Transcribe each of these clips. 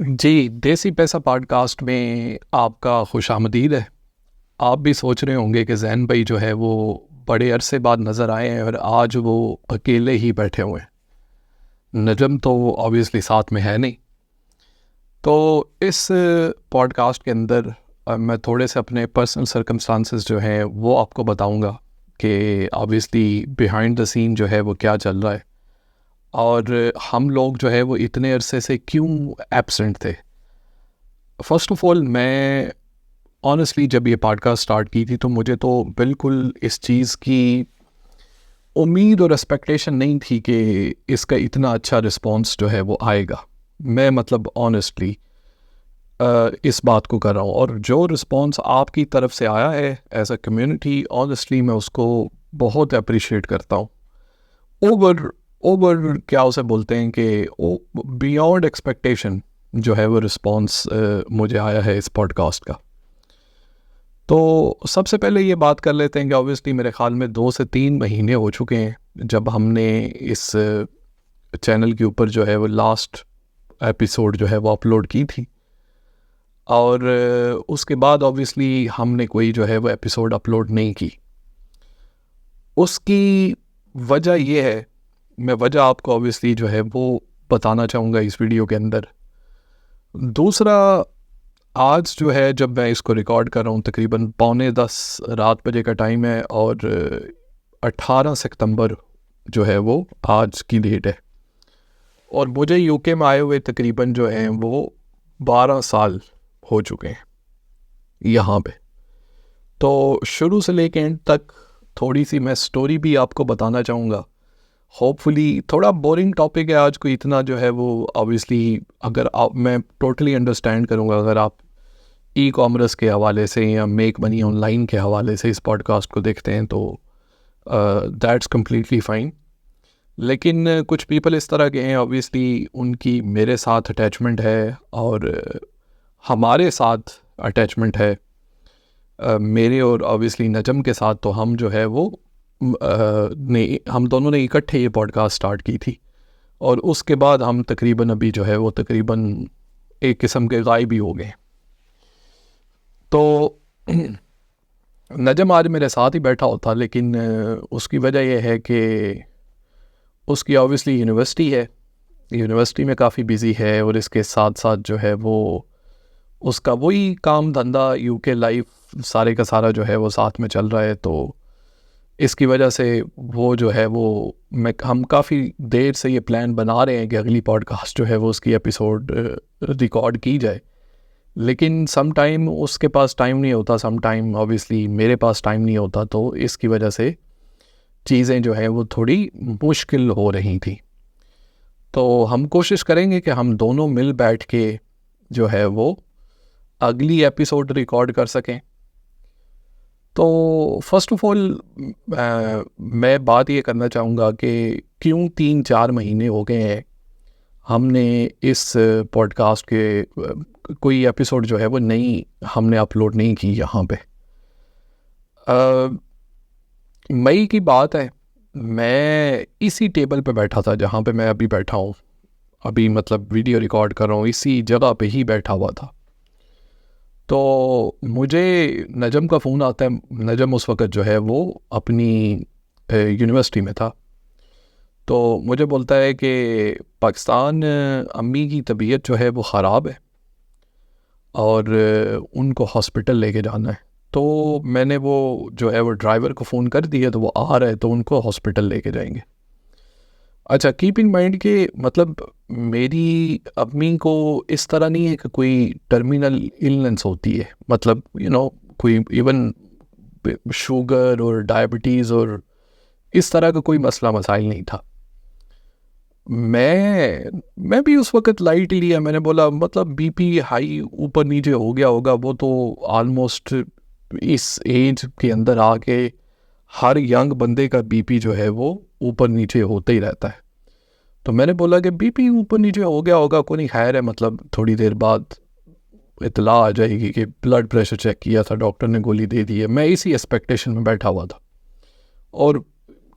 जी, देसी पैसा पॉडकास्ट में आपका खुशामदीद है। आप भी सोच रहे होंगे कि ज़ैन भाई जो है वो बड़े अरसे बाद नज़र आए हैं और आज वो अकेले ही बैठे हुए हैं। नजम तो ऑब्वियसली साथ में है नहीं। तो इस पॉडकास्ट के अंदर मैं थोड़े से अपने पर्सनल सर्कमस्टांसेस जो हैं वो आपको बताऊंगा कि ऑब्वियसली बिहाइंड द सीन जो है वो क्या चल रहा है और हम लोग जो है वो इतने अरसे से क्यों एब्सेंट थे। फ़र्स्ट ऑफ़ ऑल मैं ऑनेस्टली जब ये पॉडकास्ट स्टार्ट की थी तो मुझे तो बिल्कुल इस चीज़ की उम्मीद और एक्सपेक्टेशन नहीं थी कि इसका इतना अच्छा रिस्पॉन्स जो है वो आएगा। मैं मतलब ऑनेस्टली इस बात को कर रहा हूँ और जो रिस्पॉन्स आपकी तरफ से आया है एज अ कम्युनिटी, ऑनेस्टली मैं उसको बहुत अप्रिशिएट करता हूँ। ओवर ओवर क्या उसे बोलते हैं कि बियॉन्ड एक्सपेक्टेशन जो है वो रिस्पॉन्स मुझे आया है इस पॉडकास्ट का। तो सबसे पहले ये बात कर लेते हैं कि ऑब्वियसली मेरे ख़्याल में 2 से 3 महीने हो चुके हैं जब हमने इस चैनल के ऊपर जो है वो लास्ट एपिसोड जो है वो अपलोड की थी और उसके बाद ऑब्वियसली हमने कोई जो है वो एपिसोड अपलोड नहीं की। उसकी वजह ये है, मैं वजह आपको ऑब्वियसली जो है वो बताना चाहूँगा इस वीडियो के अंदर। दूसरा, आज जो है जब मैं इसको रिकॉर्ड कर रहा हूँ तकरीबन 9:45 रात बजे का टाइम है और 18 सितंबर जो है वो आज की डेट है और मुझे यूके में आए हुए तकरीबन जो हैं वो 12 साल हो चुके हैं यहाँ पे। तो शुरू से लेके एंड तक थोड़ी सी मैं स्टोरी भी आपको बताना चाहूँगा। होपफुली थोड़ा बोरिंग टॉपिक है आज, को इतना जो है वो ऑब्वियसली अगर आप, मैं टोटली अंडरस्टैंड करूँगा अगर आप ई कॉमर्स के हवाले से या मेक मनी ऑनलाइन के हवाले से इस पॉडकास्ट को देखते हैं तो दैट्स कम्प्लीटली फ़ाइन। लेकिन कुछ पीपल इस तरह के हैं, ऑब्वियसली उनकी मेरे साथ अटैचमेंट है और हमारे साथ अटैचमेंट है मेरे और ऑब्वियसली नजम के साथ। तो हम जो है वो हम दोनों ने इकट्ठे ये पॉडकास्ट स्टार्ट की थी और उसके बाद हम तकरीबन अभी जो है वो तकरीबन एक किस्म के गायब ही हो गए। तो नजम आज मेरे साथ ही बैठा होता लेकिन उसकी वजह यह है कि उसकी ऑब्वियसली यूनिवर्सिटी है, यूनिवर्सिटी में काफ़ी बिज़ी है और इसके साथ साथ जो है वो उसका वही काम धंधा यूके लाइफ सारे का सारा जो है वो साथ में चल रहा है। तो इसकी वजह से वो जो है वो हम काफ़ी देर से ये प्लान बना रहे हैं कि अगली पॉडकास्ट जो है वो उसकी एपिसोड रिकॉर्ड की जाए, लेकिन सम टाइम उसके पास टाइम नहीं होता, सम टाइम ऑब्वियसली मेरे पास टाइम नहीं होता। तो इसकी वजह से चीज़ें जो है वो थोड़ी मुश्किल हो रही थी। तो हम कोशिश करेंगे कि हम दोनों मिल बैठ के जो है वो अगली एपिसोड रिकॉर्ड कर सकें। तो फर्स्ट ऑफ ऑल मैं बात ये करना चाहूँगा कि क्यों 3-4 महीने हो गए हैं हमने इस पॉडकास्ट के कोई एपिसोड जो है वो नहीं हमने अपलोड नहीं की यहाँ पे। मई की बात है, मैं इसी टेबल पे बैठा था जहाँ पे मैं अभी बैठा हूँ, अभी मतलब वीडियो रिकॉर्ड कर रहा हूँ, इसी जगह पे ही बैठा हुआ था। तो मुझे नजम का फ़ोन आता है। नजम उस वक़्त जो है वो अपनी यूनिवर्सिटी में था। तो मुझे बोलता है कि पाकिस्तान अम्मी की तबीयत जो है वो ख़राब है और उनको हॉस्पिटल लेके जाना है। तो मैंने वो जो है वो ड्राइवर को फ़ोन कर दिया, तो वो आ रहा है तो उनको हॉस्पिटल लेके जाएंगे। अच्छा, कीप इन माइंड कि मतलब मेरी अम्मी को इस तरह नहीं है कि कोई टर्मिनल इलनेस होती है, मतलब कोई इवन शुगर और डायबिटीज़ और इस तरह का कोई मसला मसाइल नहीं था। मैं भी उस वक़्त लाइट लिया, मैंने बोला मतलब बीपी हाई ऊपर नीचे हो गया होगा, वो तो ऑलमोस्ट इस एज के अंदर आके हर यंग बंदे का बीपी जो है वो ऊपर नीचे होता ही रहता है। तो मैंने बोला कि बीपी ऊपर नीचे हो गया होगा, कोई नहीं, खैर है, मतलब थोड़ी देर बाद इतला आ जाएगी कि ब्लड प्रेशर चेक किया था, डॉक्टर ने गोली दे दी है। मैं इसी एक्सपेक्टेशन में बैठा हुआ था और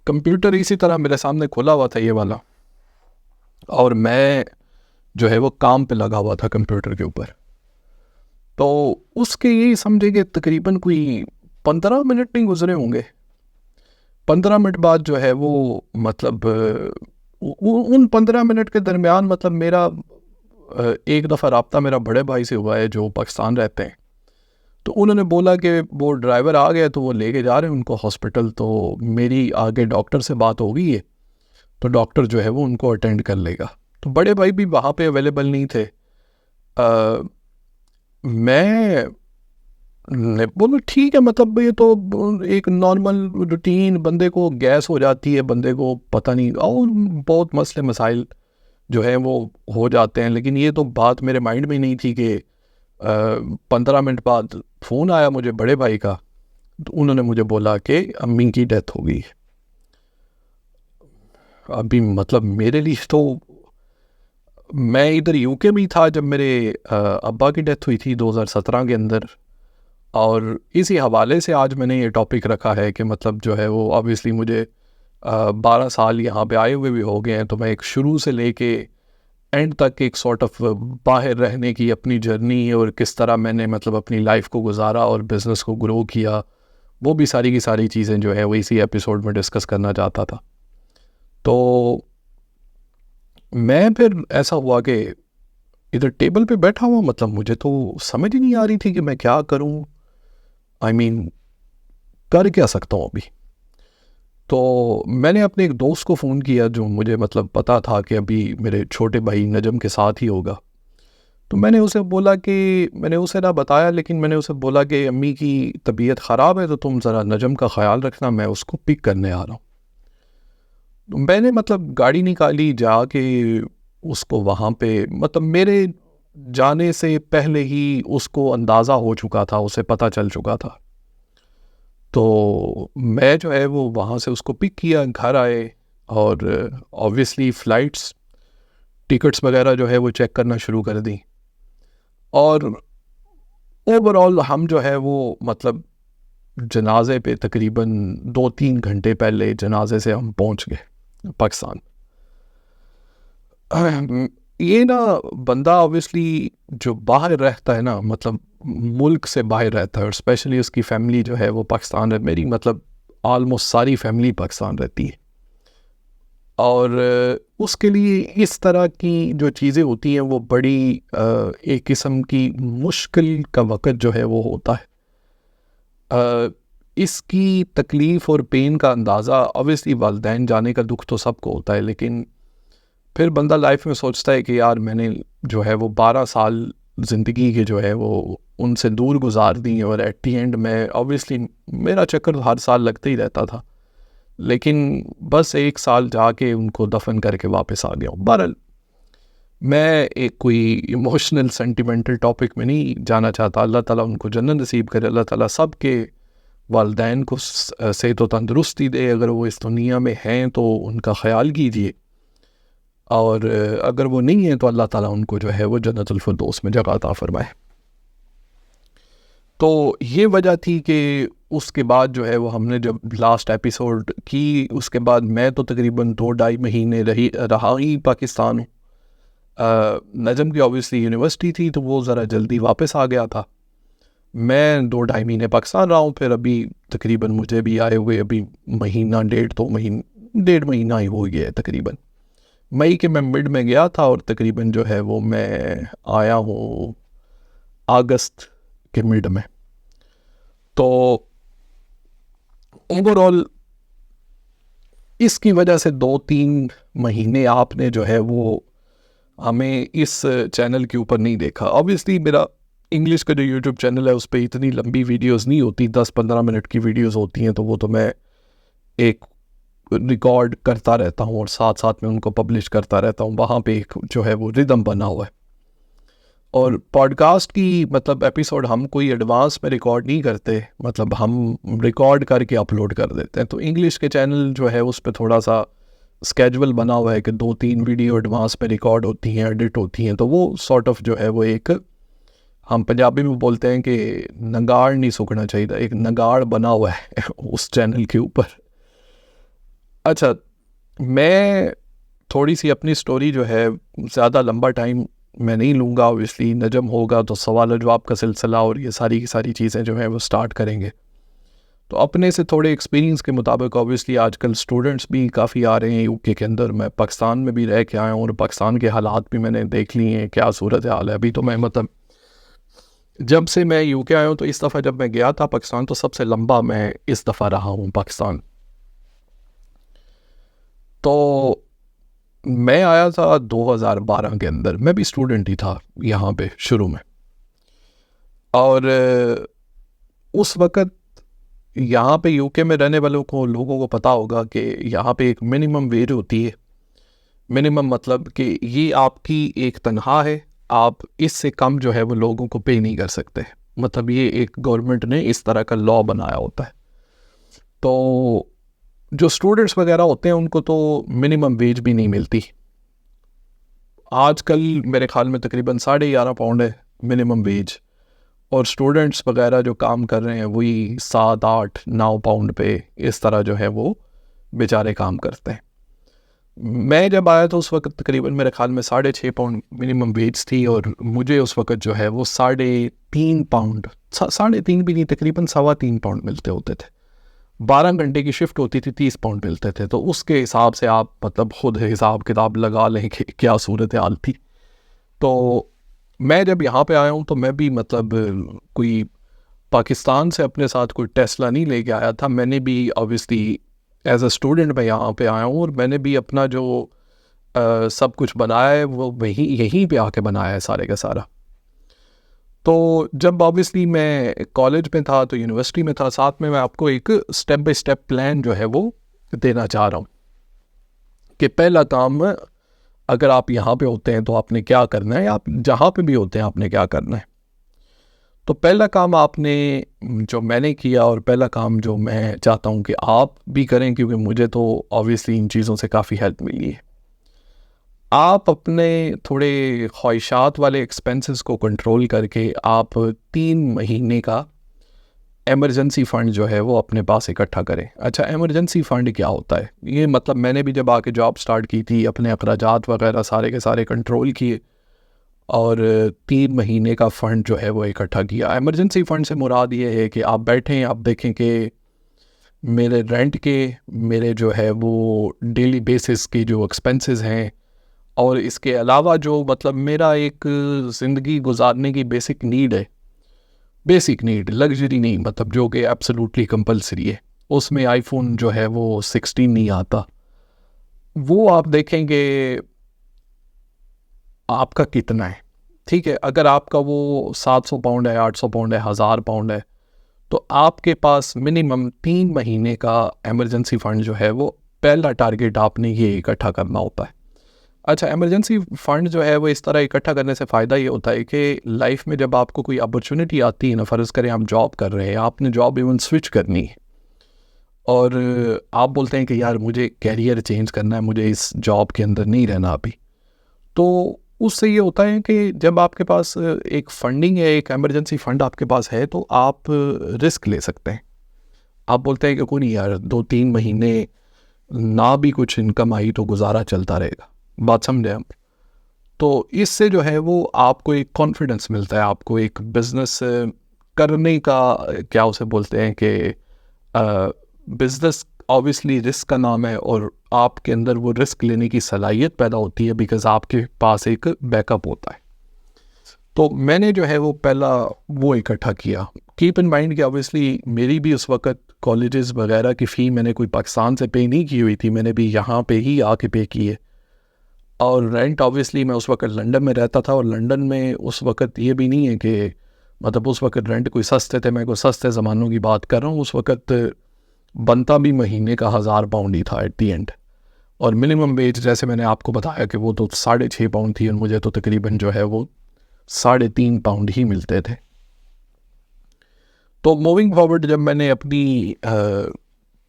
कंप्यूटर इसी तरह मेरे सामने खुला हुआ था ये वाला, और मैं जो है वो काम पे लगा हुआ था कंप्यूटर के ऊपर। तो उसके ये समझे कि तकरीबन कोई 15 मिनट नहीं गुजरे होंगे। 15 मिनट बाद जो है वो मतलब उन 15 मिनट के दरमियान मतलब मेरा एक दफ़ा रब्ता मेरा बड़े भाई से हुआ है जो पाकिस्तान रहते हैं। तो उन्होंने बोला कि वो ड्राइवर आ गया तो वो लेके जा रहे हैं उनको हॉस्पिटल, तो मेरी आगे डॉक्टर से बात हो गई है, तो डॉक्टर जो है वो उनको अटेंड कर लेगा। तो बड़े भाई भी वहाँ पे अवेलेबल नहीं थे। मैं ने बोला ठीक है, मतलब ये तो एक नॉर्मल रूटीन, बंदे को गैस हो जाती है, बंदे को पता नहीं और बहुत मसले मसाइल जो है वो हो जाते हैं। लेकिन ये तो बात मेरे माइंड में नहीं थी कि 15 मिनट बाद फ़ोन आया मुझे बड़े भाई का, तो उन्होंने मुझे बोला कि अम्मी की डेथ हो गई। अभी मतलब मेरे लिए तो मैं इधर यूके में ही था जब मेरे अब्बा की डेथ हुई थी 2017 के अंदर, और इसी हवाले से आज मैंने ये टॉपिक रखा है कि मतलब जो है वो ऑब्वियसली मुझे 12 साल यहाँ पे आए हुए भी हो गए हैं, तो मैं एक शुरू से लेके एंड तक एक सॉर्ट ऑफ बाहर रहने की अपनी जर्नी और किस तरह मैंने मतलब अपनी लाइफ को गुजारा और बिज़नेस को ग्रो किया, वो भी सारी की सारी चीज़ें जो है वो इसी एपिसोड में डिस्कस करना चाहता था। तो मैं फिर ऐसा हुआ कि इधर टेबल पे बैठा हुआ, मतलब मुझे तो समझ ही नहीं आ रही थी कि मैं क्या करूं। आई मीन कर क्या सकता हूँ अभी। तो मैंने अपने एक दोस्त को फ़ोन किया जो मुझे मतलब पता था कि अभी मेरे छोटे भाई नजम के साथ ही होगा। तो मैंने उसे बोला कि मैंने उसे ना बताया, लेकिन मैंने उसे बोला कि अम्मी की तबीयत ख़राब है तो तुम ज़रा नजम का ख्याल रखना, मैं उसको पिक करने आ रहा हूँ। तो मैंने मतलब गाड़ी निकाली जाके उसको वहाँ पे, मतलब मेरे जाने से पहले ही उसको अंदाज़ा हो चुका था, उसे पता चल चुका था। तो मैं जो है वो वहाँ से उसको पिक किया, घर आए और ऑब्वियसली फ़्लाइट्स टिकट्स वगैरह जो है वो चेक करना शुरू कर दी। और ओवरऑल हम जो है वो मतलब जनाजे पे तकरीबन 2-3 घंटे पहले जनाजे से हम पहुँच गए पाकिस्तान। ये ना बंदा ऑब्वियसली जो बाहर रहता है ना, मतलब मुल्क से बाहर रहता है, और स्पेशली उसकी फैमिली जो है वो पाकिस्तान है। मेरी मतलब ऑलमोस्ट सारी फैमिली पाकिस्तान रहती है, और उसके लिए इस तरह की जो चीज़ें होती हैं वो बड़ी एक किस्म की मुश्किल का वक़्त जो है वो होता है। इसकी तकलीफ़ और पेन का अंदाज़ा ऑब्वियसली वालिदैन जाने का दुख तो सबको होता है, लेकिन फिर बंदा लाइफ में सोचता है कि यार मैंने जो है वो 12 साल ज़िंदगी के जो है वो उनसे दूर गुजार दी, और एट दी एंड मैं ऑब्वियसली मेरा चक्कर हर साल लगता ही रहता था, लेकिन बस 1 साल जाके उनको दफन करके वापस आ गया हूँ। बहरहाल मैं एक कोई इमोशनल सेंटिमेंटल टॉपिक में नहीं जाना चाहता। अल्लाह ताला उनको जन्नत नसीब करे, अल्लाह ताला सब के वालिदैन को सेहत व तंदरुस्ती दे। अगर वो इस दुनिया में हैं तो उनका ख्याल कीजिए, और अगर वो नहीं है तो अल्लाह ताला उनको जो है वो जन्नतुल फिरदौस में जगह अता फरमाए। तो ये वजह थी कि उसके बाद जो है वो हमने जब लास्ट एपिसोड की, उसके बाद मैं तो तकरीबन 2-2.5 महीने रहा ही पाकिस्तान हूँ। नजम की ऑब्वियसली यूनिवर्सिटी थी तो वो ज़रा जल्दी वापस आ गया था। मैं 2-2.5 महीने पाकिस्तान रहा हूँ, फिर अभी तकरीबन मुझे भी आए हुए अभी महीना 1.5 ही हो गया है तकरीबन। मई के मैं मिड में गया था और तकरीबन जो है वो मैं आया हूँ अगस्त के मिड में। तो ओवरऑल इसकी वजह से 2-3 महीने आपने जो है वो हमें इस चैनल के ऊपर नहीं देखा। ऑब्वियसली मेरा इंग्लिश का जो यूट्यूब चैनल है उस पर इतनी लंबी वीडियोस नहीं होती, 10-15 मिनट की वीडियोस होती हैं, तो वो तो मैं एक रिकॉर्ड करता रहता हूँ और साथ साथ में उनको पब्लिश करता रहता हूँ। वहाँ पे एक जो है वो रिदम बना हुआ है। और पॉडकास्ट की मतलब एपिसोड हम कोई एडवांस में रिकॉर्ड नहीं करते, मतलब हम रिकॉर्ड करके अपलोड कर देते हैं। तो इंग्लिश के चैनल जो है उस पर थोड़ा सा स्केजुअल बना हुआ है कि 2-3 वीडियो एडवांस में रिकॉर्ड होती हैं, एडिट होती हैं, तो वो सॉर्ट ऑफ जो है वो एक, हम पंजाबी में बोलते हैं कि नगाड़ नहीं सूखना चाहिए, एक नगाड़ बना हुआ है उस चैनल के ऊपर। अच्छा, मैं थोड़ी सी अपनी स्टोरी जो है, ज़्यादा लंबा टाइम मैं नहीं लूँगा, ऑब्वियसली नजम होगा तो सवाल जवाब का सिलसिला और ये सारी की सारी चीज़ें जो हैं वो स्टार्ट करेंगे। तो अपने से थोड़े एक्सपीरियंस के मुताबिक ऑब्वियसली आजकल स्टूडेंट्स भी काफ़ी आ रहे हैं यूके के अंदर। मैं पाकिस्तान में भी रह के आया हूँ और पाकिस्तान के हालात भी मैंने देख लिए हैं, क्या सूरत हाल है अभी। तो मैं मतलब जब से मैं यूके आया हूँ, तो इस दफ़ा जब मैं गया था पाकिस्तान, तो सबसे लंबा मैं इस दफ़ा रहा हूँ पाकिस्तान। तो मैं आया था 2012 के अंदर, मैं भी स्टूडेंट ही था यहाँ पे शुरू में। और उस वक़्त यहाँ पे यूके में रहने वालों को लोगों को पता होगा कि यहाँ पे एक मिनिमम वेज होती है। मिनिमम मतलब कि ये आपकी एक तनख्वाह है, आप इससे कम जो है वो लोगों को पे नहीं कर सकते। मतलब ये एक गवर्नमेंट ने इस तरह का लॉ बनाया होता है। तो जो स्टूडेंट्स वगैरह होते हैं उनको तो मिनिमम वेज भी नहीं मिलती। आजकल मेरे ख्याल में तकरीबन £11.5 है मिनिमम वेज, और स्टूडेंट्स वगैरह जो काम कर रहे हैं वही 7, 8, 9 पाउंड पे इस तरह जो है वो बेचारे काम करते हैं। मैं जब आया तो उस वक्त तकरीबन मेरे ख्याल में 6.5 पाउंड मिनिमम वेज थी, और मुझे उस वक्त जो है वो 3.5 पाउंड, 3.5 भी नहीं, तकरीबन 3.25 पाउंड मिलते होते थे। 12 घंटे की शिफ्ट होती थी, 30 पाउंड मिलते थे। तो उसके हिसाब से आप मतलब खुद हिसाब किताब लगा लें कि क्या सूरत हाल थी। तो मैं जब यहाँ पे आया हूँ तो मैं भी मतलब कोई पाकिस्तान से अपने साथ कोई टेस्ला नहीं लेके आया था। मैंने भी ऑब्वियसली एज अ स्टूडेंट मैं यहाँ पे आया हूँ, और मैंने भी अपना जो सब कुछ बनाया है वो यहीं पे आके बनाया है सारे का सारा। तो जब ऑब्वियसली मैं कॉलेज में था, तो यूनिवर्सिटी में था, साथ में मैं आपको एक स्टेप बाय स्टेप प्लान जो है वो देना चाह रहा हूँ कि पहला काम, अगर आप यहाँ पे होते हैं तो आपने क्या करना है, आप जहाँ पे भी होते हैं आपने क्या करना है। तो पहला काम आपने, जो मैंने किया और पहला काम जो मैं चाहता हूँ कि आप भी करें, क्योंकि मुझे तो ऑब्वियसली इन चीज़ों से काफ़ी हेल्प मिली है, आप अपने थोड़े ख्वाहिशात वाले एक्सपेंसेस को कंट्रोल करके आप 3 महीने का एमरजेंसी फ़ंड जो है वो अपने पास इकट्ठा करें। अच्छा, एमरजेंसी फ़ंड क्या होता है? ये मतलब मैंने भी जब आके जॉब स्टार्ट की थी, अपने अखराजात वगैरह सारे के सारे कंट्रोल किए और 3 महीने का फ़ंड जो है वो इकट्ठा किया। एमरजेंसी फ़ंड से मुराद ये है कि आप बैठें, आप देखें कि मेरे रेंट के, मेरे जो है वो डेली बेसिस के जो एक्सपेंसेस हैं, और इसके अलावा जो मतलब मेरा एक ज़िंदगी गुजारने की बेसिक नीड है, बेसिक नीड, लग्जरी नहीं, मतलब जो कि एब्सोल्युटली कंपलसरी है, उसमें आईफोन जो है वो 16 नहीं आता। वो आप देखेंगे आपका कितना है। ठीक है, अगर आपका वो 700 पाउंड है, 800 पाउंड है, 1000 पाउंड है, तो आपके पास मिनिमम 3 महीने का एमरजेंसी फ़ंड जो है वो पहला टारगेट आपने ये इकट्ठा करना होता है। अच्छा, इमरजेंसी फ़ंड जो है वो इस तरह इकट्ठा करने से फ़ायदा ये होता है कि लाइफ में जब आपको कोई अपॉर्चुनिटी आती है ना, फ़र्ज़ करें आप जॉब कर रहे हैं, आपने जॉब इवन स्विच करनी है, और आप बोलते हैं कि यार मुझे कैरियर चेंज करना है, मुझे इस जॉब के अंदर नहीं रहना अभी। तो उससे ये होता है कि जब आपके पास एक फंडिंग है, एक इमरजेंसी फ़ंड आपके पास है, तो आप रिस्क ले सकते हैं। आप बोलते हैं कि कोई नहीं यार, 2-3 महीने ना भी कुछ इनकम आई तो गुजारा चलता रहेगा। बात समझे आप? तो इससे जो है वो आपको एक कॉन्फिडेंस मिलता है, आपको एक बिज़नेस करने का, क्या उसे बोलते हैं कि बिज़नेस ऑब्वियसली रिस्क का नाम है, और आपके अंदर वो रिस्क लेने की सलाहियत पैदा होती है बिकॉज़ आपके पास एक बैकअप होता है। तो मैंने जो है वो पहला वो इकट्ठा किया। कीप इन माइंड कि ऑब्वियसली मेरी भी उस वक़्त कॉलेजेस वगैरह की फ़ी मैंने कोई पाकिस्तान से पे नहीं की हुई थी, मैंने भी यहाँ पे ही आके पे की है। और रेंट ऑब्वियसली मैं उस वक़्त लंदन में रहता था, और लंदन में उस वक़्त ये भी नहीं है कि मतलब उस वक़्त रेंट कोई सस्ते थे, मैं कोई सस्ते ज़मानों की बात कर रहा हूँ। उस वक़्त बनता भी महीने का 1000 पाउंड ही था एट दी एंड, और मिनिमम वेज जैसे मैंने आपको बताया कि वो तो 6.5 पाउंड थी, और मुझे तो तकरीबन जो है वो 3.5 पाउंड ही मिलते थे। तो मूविंग फॉरवर्ड जब मैंने अपनी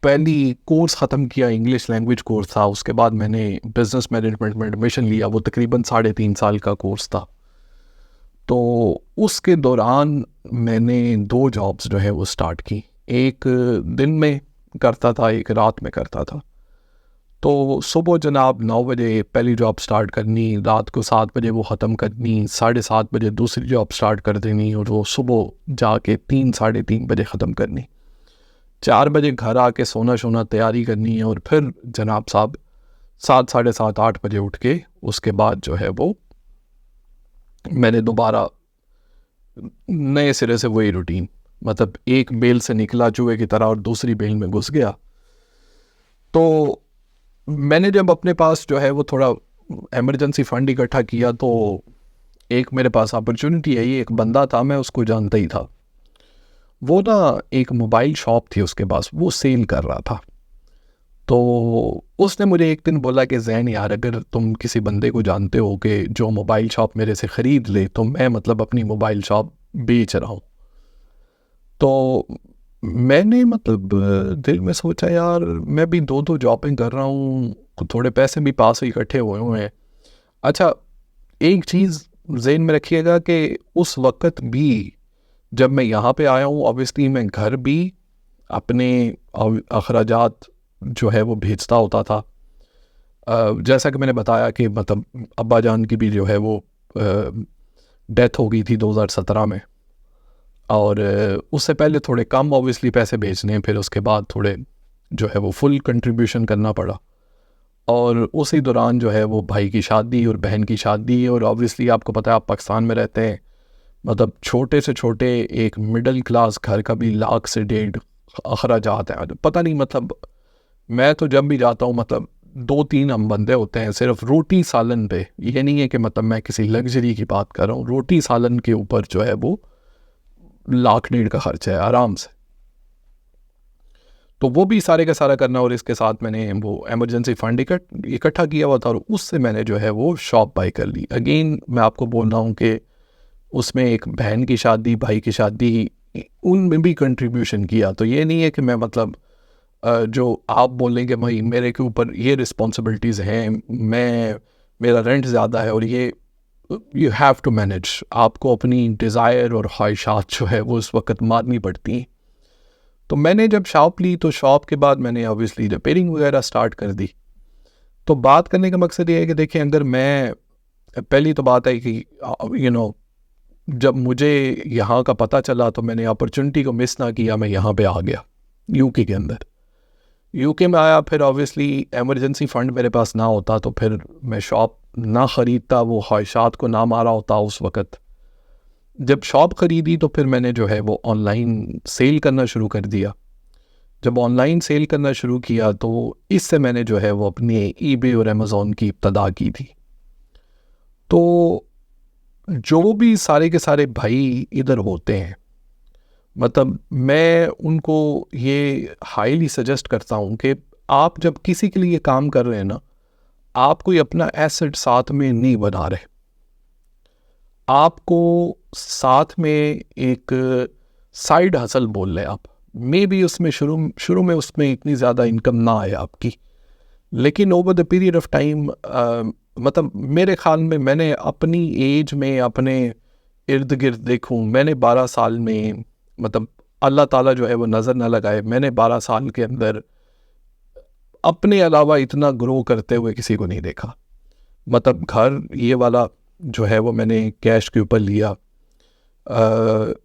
पहली कोर्स ख़त्म किया, इंग्लिश लैंग्वेज कोर्स था, उसके बाद मैंने बिज़नेस मैनेजमेंट में एडमिशन लिया, वो तकरीबन 3.5 साल का कोर्स था। तो उसके दौरान मैंने 2 जॉब्स जो है वो स्टार्ट की, एक दिन में करता था, एक रात में करता था। तो सुबह जनाब 9 बजे पहली जॉब स्टार्ट करनी, रात को 7 बजे वो ख़त्म करनी, 7:30 बजे दूसरी जॉब स्टार्ट कर देनी और वो सुबह जाके 3 साढ़े 3 बजे ख़त्म करनी। 4 बजे घर आके सोना तैयारी करनी है और फिर जनाब साहब 7 साढ़े 7 8 बजे उठ के उसके बाद जो है वो मैंने दोबारा नए सिरे से वही रूटीन, मतलब एक बेल से निकला चूहे की तरह और दूसरी बेल में घुस गया। तो मैंने जब अपने पास जो है वो थोड़ा इमरजेंसी फंड इकट्ठा किया तो एक मेरे पास अपॉर्चुनिटी आई। एक बंदा था, मैं उसको जानता ही था, वो ना एक मोबाइल शॉप थी उसके पास, वो सेल कर रहा था। तो उसने मुझे एक दिन बोला कि जैन यार, अगर तुम किसी बंदे को जानते हो कि जो मोबाइल शॉप मेरे से ख़रीद ले, तो मैं मतलब अपनी मोबाइल शॉप बेच रहा हूँ। तो मैंने मतलब दिल में सोचा यार, मैं भी 2-2 जॉबें कर रहा हूँ, थोड़े पैसे भी पास इकट्ठे हुए हैं। अच्छा, एक चीज़ ज़हन में रखिएगा कि उस वक़्त भी जब मैं यहाँ पे आया हूँ, ऑब्वियसली मैं घर भी अपने अखराजात जो है वो भेजता होता था। जैसा कि मैंने बताया कि मतलब अब्बा जान की भी जो है वो डेथ हो गई थी 2017 में, और उससे पहले थोड़े कम ऑब्वियसली पैसे भेजने, फिर उसके बाद थोड़े जो है वो फुल कंट्रीब्यूशन करना पड़ा। और उसी दौरान जो है वो भाई की शादी और बहन की शादी, और ऑब्वियसली आपको पता है आप पाकिस्तान में रहते हैं, मतलब छोटे से छोटे एक मिडिल क्लास घर का भी 1 से 1.5 लाख अखराजात हैं। पता नहीं, मतलब मैं तो जब भी जाता हूँ, मतलब 2-3 हम बंदे होते हैं सिर्फ रोटी सालन पे। ये नहीं है कि मतलब मैं किसी लग्जरी की बात कर रहा हूँ, रोटी सालन के ऊपर जो है वो 1.5 लाख का खर्च है आराम से। तो वो भी सारे का सारा करना, और इसके साथ मैंने वो इमरजेंसी फंड इकट्ठा किया हुआ था और उससे मैंने जो है वो शॉप बाई कर ली। अगेन मैं आपको बोल रहा हूँ कि उसमें एक बहन की शादी, भाई की शादी, उनमें भी कंट्रीब्यूशन किया। तो ये नहीं है कि मैं मतलब जो आप बोलेंगे भाई मेरे के ऊपर ये रिस्पॉन्सिबिलिटीज़ हैं, मेरा रेंट ज़्यादा है और ये, यू हैव टू मैनेज। आपको अपनी डिज़ायर और ख्वाहिशात जो है वो उस वक्त मारनी पड़ती हैं। तो मैंने जब शॉप ली तो शॉप के बाद मैंने ऑब्वियसली रिपेयरिंग वगैरह स्टार्ट कर दी। तो बात करने का मकसद ये है कि देखिए, अगर मैं, पहली तो बात है कि जब मुझे यहाँ का पता चला तो मैंने अपॉर्चुनिटी को मिस ना किया, मैं यहाँ पे आ गया यूके के अंदर। यूके में आया, फिर ऑब्वियसली एमरजेंसी फ़ंड मेरे पास ना होता तो फिर मैं शॉप ना ख़रीदता, वो ख्वाहिशात को ना मारा होता उस वक़्त। जब शॉप ख़रीदी तो फिर मैंने जो है वो ऑनलाइन सेल करना शुरू कर दिया। जब ऑनलाइन सेल करना शुरू किया तो इससे मैंने जो है वो अपने ईबे और अमेज़ॉन की इब्तदा की थी। तो जो भी सारे के सारे भाई इधर होते हैं, मतलब मैं उनको ये हाईली सजेस्ट करता हूँ कि आप जब किसी के लिए काम कर रहे हैं ना, आप कोई अपना एसेट साथ में नहीं बना रहे। आपको साथ में एक साइड हसल बोल रहे आप, मे बी उसमें शुरू में उसमें इतनी ज़्यादा इनकम ना आए आपकी, लेकिन over the period of time, मतलब मेरे ख्याल में मैंने अपनी एज में अपने इर्द गिर्द देखूं, मैंने 12 साल में, मतलब अल्लाह ताला जो है वो नज़र ना लगाए, मैंने 12 साल के अंदर अपने अलावा इतना ग्रो करते हुए किसी को नहीं देखा। मतलब घर ये वाला जो है वो मैंने कैश के ऊपर लिया।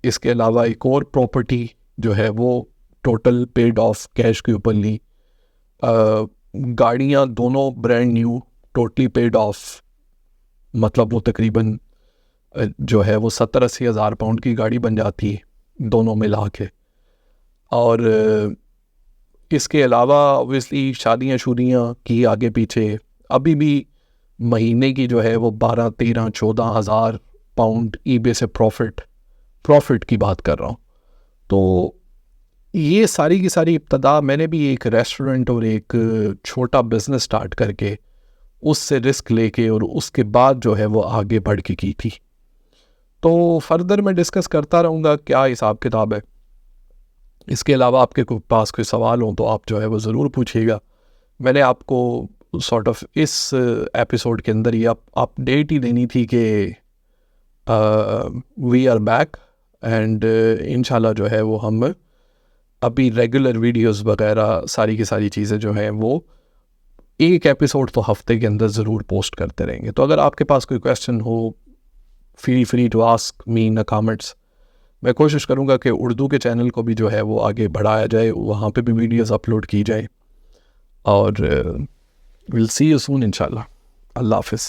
इसके अलावा एक और प्रॉपर्टी जो है वो टोटल पेड ऑफ कैश के ऊपर ली। गाड़ियाँ दोनों brand new, totally paid of, मतलब वो तकरीबन जो है वो 70-80 हज़ार पाउंड की गाड़ी बन जाती है दोनों मिला के। और इसके अलावा ऑब्वियसली शादियाँ शुदियाँ की आगे पीछे, अभी भी महीने की जो है वो 12-13-14 हज़ार पाउंड ईबे से प्रॉफिट की बात कर रहा हूँ। तो ये सारी की सारी इब्तदा मैंने भी एक रेस्टोरेंट और एक छोटा बिज़नेस स्टार्ट करके उससे रिस्क लेके और उसके बाद जो है वो आगे बढ़ के की थी। तो फर्दर मैं डिस्कस करता रहूँगा क्या हिसाब किताब है। इसके अलावा आपके पास कोई सवाल हो तो आप जो है वो ज़रूर पूछिएगा। मैंने आपको सॉर्ट ऑफ इस एपिसोड के अंदर ये अपडेट ही देनी थी कि वी आर बैक, एंड इंशाल्लाह जो है वो हम अभी रेगुलर वीडियोस वगैरह सारी की सारी चीज़ें जो हैं वो एक एपिसोड तो हफ्ते के अंदर ज़रूर पोस्ट करते रहेंगे। तो अगर आपके पास कोई क्वेश्चन हो, feel free to ask me in the comments. मैं कोशिश करूँगा कि उर्दू के चैनल को भी जो है वो आगे बढ़ाया जाए, वहाँ पे भी वीडियोस अपलोड की जाए। और विल सी यू सून इंशाल्लाह। अल्लाह हाफ़िज़।